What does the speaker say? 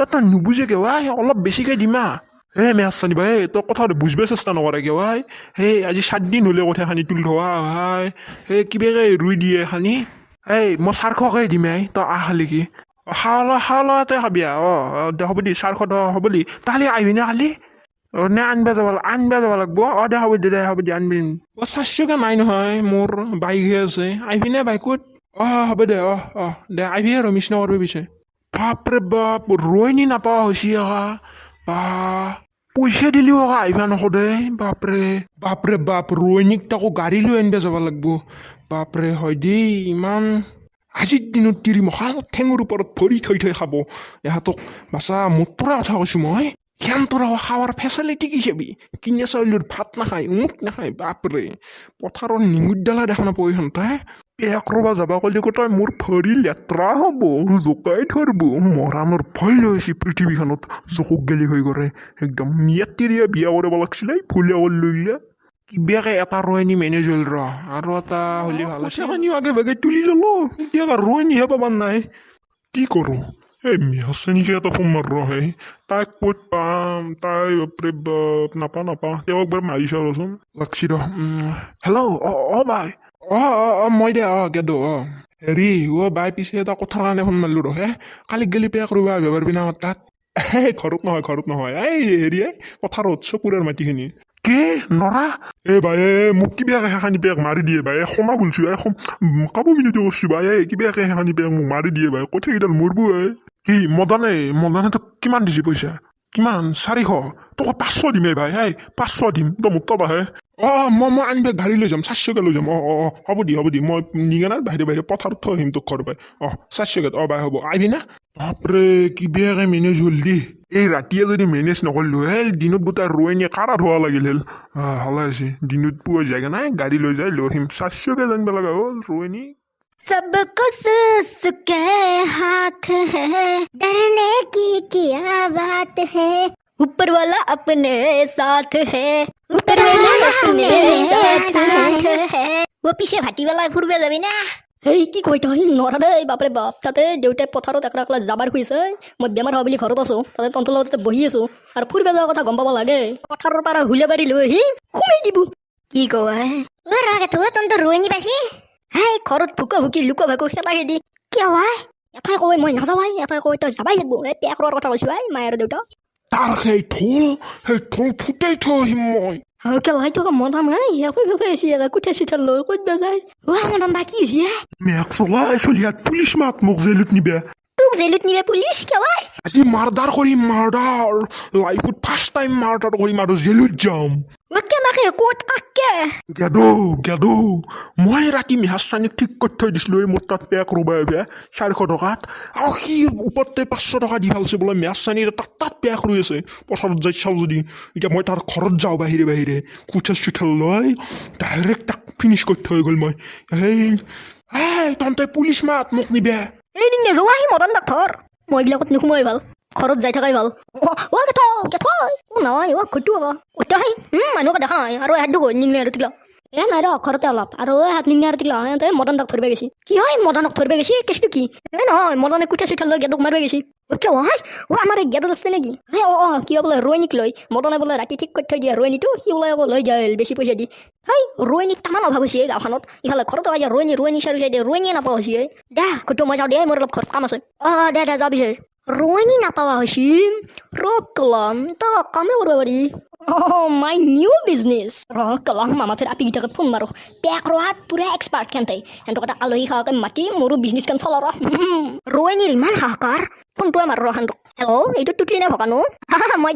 এটা নুবুজে কেৱাই অলপ বেছিকৈ দিমা হে মেচ চানিবা হে তই কথা বুজবে চেষ্টা নকৰে কেৱাই সেই আজি 7 দিন হ'লে কথা খানি তুলি ধোৱা ভাই সেই কিবাকে ৰুই দিয়ে খানি এই মই 400কে দিম তই খালি কি খাৱলা খাবি দে হ'ব দি 400 হ'ব দি তাহলে আহিবি নে খালি নে আনবা যাব লাগব দে হ'ব দে আনবি 400কে নাই নহয় মোৰ বাইকহে আছে আহিবি নে বাইকত হ'ব দে দে আহিবি আৰু মিছ নকৰবি পিছে বাপৰে বাপ ৰোৱনী নাপাৱা হৈছে বা পইচা দিলেও আহিবা নকদে বাপৰে বাপ ৰোৱনীক তাকো গাড়ী লৈ আনিব যাব লাগব বাপৰে হয় দেই ইমান আজিৰ দিনত তিৰি মখা ঠেঙৰ ওপৰত ভৰি থৈ খাব ইহঁতক বাচা মোৰ পৰা কথা কৈছো মই সিহঁতৰ খাৱাৰ ফেচিলিটি কি চাবি কিনা চাউলৰ ভাত নাখায় উমুক নাখায় বাপৰে পথাৰৰ নিঙুৰডালা দেখা নাপাব সিহঁতে পেক ৰবা যাবা ক'লে তই মোৰ ভৰি লেতেৰা হ'ব জোকাই ধৰব মৰাণৰ ভয় লৈছে পৃথিৱীখনত জোকক গেলি হৈ কৰে একদম মিয়াতিৰিয়া বিয়া কৰিব লাগিছিলে ফুলে লৈ কিবাকে এটা ৰোৱনী মেনেজ হ'ল আৰু এটা হ'লে ভাল আছে আগে ভাগে তুলি ল'লো এতিয়া ৰোৱনীহে পাবা নাই কি কৰোঁ এই মিয়াচনীকে এটা ফোন মাৰ হে তাইক ক'ত পাম তাই বাপৰে বাপ নাপা তেওঁক এবাৰ মাৰি চাওঁ ৰচোন লাগছি হেল্ল' বাই মই দে গেদো হেৰি বাই পিছে এটা কথাৰ কাৰণে ফোন মাৰিলোঁ হে কালি গেলি পেক কৰিব আহিব পাৰিবি না তাত ঘৰত নহয় এই হেৰি পথাৰত চকুৰৰ মাটিখিনি কি নৰা বাই মোক কিবাকে সেইখানি পেক মাৰি দিয়ে বাই ক্ষমা বুলিছোঁ কাবো মিনতি কৰিছোঁ বাই কিবাকে সেইখানি পেক মোক মাৰি দিয়ে বাই কথাকেইডাল মৰবো কি মদনে তোক কিমান দিছে পইচা কিমান 400 তোক 500 দিমে ভাই 500 দিম তই মোক কবা হে মই আনবে গাড়ী লৈ যাম 400কে লৈ যাম হ'ব দি মই নিগানাৰ বাহিৰে পথাৰত থৈ আহিম তোক ঘৰ পাই 400কে বাই হ'ব আহিবি না বাপৰে কিবাকে মেনেজ হ'ল দি এই ৰাতিয়ে যদি মেনেজ নকৰিলো দিনত গোটাই ৰোৱনীয়ে কাৰা ধোৱা লাগিল ভালে আছে দিনত পুৱা জেগা নাই গাড়ী লৈ যাই লৈ আহিম 400কে জানিব লগা হ'ল ৰোৱনী सबको उसके हाथ है डरने की क्या बात है ऊपर वाला अपने साथ है ऊपर वाला अपने साथ है वो पीछे भाटी वाला ফুরবে যাবি না এই কি কই তই নৰা দেই বাপৰে বাপ তাতে দেউতাই পথাৰত একলা যাবাৰ খুইছে মই বেমাৰ হোৱা বুলি ঘৰত আছো তাতে তন্তৰ লগতে বহি আছো আৰু ফুৰবে যোৱাৰ কথা গম পাব লাগে পথাৰৰ পৰা হুলে বাৰী লৈ আহি সোমাই দিব কি কয় ৰাগে তো তন্তৰ ৰোৱনী পাছি হাই ঘৰত ভুকা ভুকি লুকা ভাকু খেলা খেদি কিয় ভাই এটাই কয় মই নাযাওঁ এটাই কয় তই যাবাই লাগব পেক ৰোৱাৰ কথা কৈছো মায়ে আৰু দেউতা তাৰ সেই ঠোল ফুটাই থৈ আহিম মই কেলা তোক মদাম আছে কুঠে চুঠে লৈ ক'ত যায় মদাম বা কি হৈছে মেক চলাই চলিয়াত পুলিচ মাত মোক জেলত নিবে তোক জেলত নিবে পুলিচ কিয় আজি মাৰ্ডাৰ কৰিম লাইফত ফাৰ্ষ্ট টাইম মাৰ্ডাৰ কৰিম আৰু জেলত যাম কেনেকে ক'ত কাকে গেদো মই ৰাতি মিহাচানীক ঠিক কৰি থৈ দিছিলো মোৰ তাত পেক ৰবাই 400 টকাত আৰু সি ওপৰতে 500 টকা দি ভালছে বোলে মিহাচানীৰ তাত পেক ৰৈ আছে পথাৰত যাই চাওঁ যদি এতিয়া মই তাৰ ঘৰত যাওঁ বাহিৰে কুঠে চুঠে লৈ ডাইৰেক্ট তাক ফিনিছ কৰি থৈ গ'ল মই তহঁতে পুলিচ মাত মোক নিবে এদিন নেযোৱা সি মদন ডাক্তৰ মই এইবিলাকত নোসোমাই ভাল ঘৰত যাই থাকাই ভাল নহয় ঘটো মানুহকে দেখা নাই আৰু হাত দুখ নিংলে আৰু তিলা নাই ঘৰতে অলপ আৰু হাত নিংলে আৰু তিলা মদন ডাক ধৰিব গৈছি কি হয় মদনক ধৰিব গৈছি কেছটো কি নহয় মদনে কুঠা চুঠা লৈ গেদক মাৰিব গৈছি আমাৰ এই গেদত আছে নেকি কিয় বোলে ৰোৱনীক লৈ মদনে বোলে ৰাতি ঠিক কৰি থৈ দিয়া ৰোৱনীটো সি বোলে আকৌ লৈ যায় বেছি পইচা দি ৰোৱনীক তামান অভাৱ হৈছে গাঁওখনত ইফালে ঘৰত ৰোৱনী চাৰি চাই দিয়ে ৰোৱনীয়ে নাপাওঁ হৈছে দে ঘটো মই যাওঁ দে মোৰ অলপ ঘৰত কাম আছে দে যা পিছে ৰোৱনী নাপাৱা হৈছি কলম তই কামে কৰিব পাৰি মাই নিউ বিজনেছ কলম মামাথেৰ আপিকেইটাকে ফোন মাৰো পেক ৰোৱাত পুৰা এক্সপাৰ্ট সিহঁতক এটা আলহী খাওঁকে মাতি মোৰো বিজনেছখন চলা ৰোৱনীৰ ইমান হাহাকাৰ ফোনটোৱে মাৰো সিহঁতক হেল্ল' এইটো টুটলি নে ভকানো মই